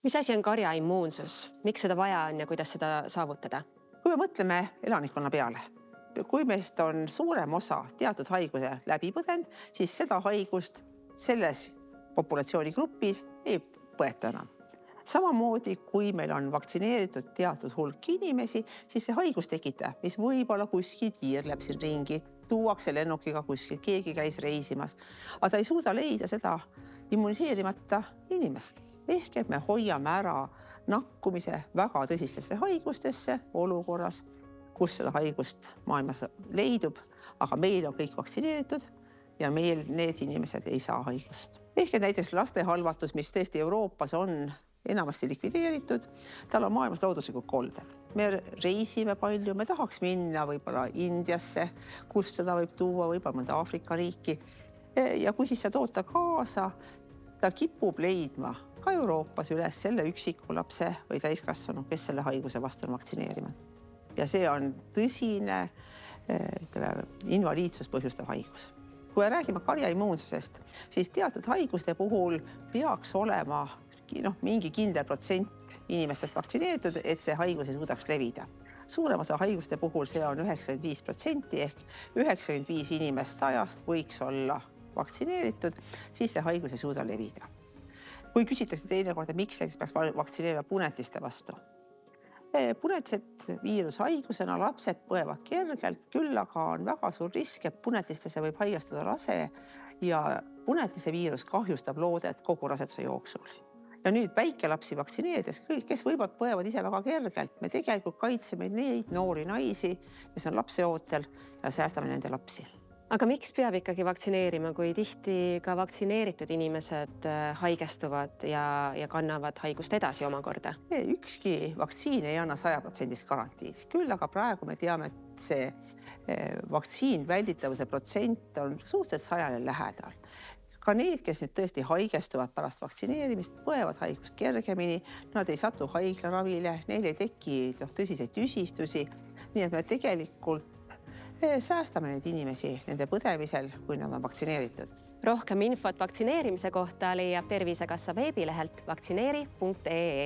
Mis asi on karja immuunsus? Miks seda vaja on ja kuidas seda saavutada? Kui me mõtleme elanikkonna peale, kui meist on suurem osa teatud haiguse läbi põdenud, siis seda haigust selles populatsioonigrupis ei põeta enam. Samamoodi, kui meil on vaktsineeritud teatud hulk inimesi, siis see haigustekitaja, mis võib-olla kuskil tiirleb siin ringi, tuuakse lennukiga kuskil, keegi käis reisimas, aga ta ei suuda leida seda immuniseerimata inimest. Ehk et me hoiame ära nakkumise väga tõsistesse haigustesse olukorras, kus seda haigust maailmas leidub, aga meil on kõik vaktsineeritud ja meil need inimesed ei saa haigust. Ehk et näiteks laste halvatus, mis tõesti Euroopas on enamasti likvideeritud, tal on maailmas looduslikud kolded. Me reisime palju, me tahaks minna võib-olla Indiasse, kus seda võib tuua, võib-olla mõnda Aafrika riiki. Ja kui siis sa tood ta kaasa, ta kipub leidma ka Euroopas üles selle üksiku lapse või täiskasvanu, kes selle haiguse vastu on vaktsineerima. Ja see on tõsine invaliidsust põhjustav haigus. Kui me räägime karja immuunsusest, siis teatud haiguste puhul peaks olema mingi kindel protsent inimestest vaktsineeritud, et see haigus ei suudaks levida. Suurem osa haiguste puhul see on 95% ehk 95 inimest 100 võiks olla vaktsineeritud, siis see haigus ei suuda levida. Kui küsitakse teinekord, miks peaks vaktsineerima punetiste vastu? Punetised viirushaigusena lapsed põevad kergelt, küll aga on väga suur risk, et punetistesse võib haigestuda rase ja punetise viirus kahjustab loodet kogu raseduse jooksul. Ja nüüd väikelapsi vaktsineerides, kes võivad põevad ise väga kergelt, me tegelikult kaitseme neid noori naisi, kes on lapseootel ja säästame nende lapsi. Aga miks peab ikkagi vaktsineerima, kui tihti ka vaktsineeritud inimesed haigestuvad ja kannavad haigust edasi omakorda? Ükski vaktsiin ei anna 100% garantiid. Küll aga praegu me teame, et see vaktsiin välditavuse protsent on suhteliselt 100 lähedal. Ka need, kes nüüd tõesti haigestuvad pärast vaktsineerimist, põevad haigust kergemini, nad ei satu haiglaravile, neil ei teki tõsiseid tüsistusi. Nii et me tegelikult säästame neid inimesi nende põdemisel, kui nad on vaktsineeritud. Rohkem infot vaktsineerimise kohta leiab Tervisekassa veebilehelt vaktsineeri.ee.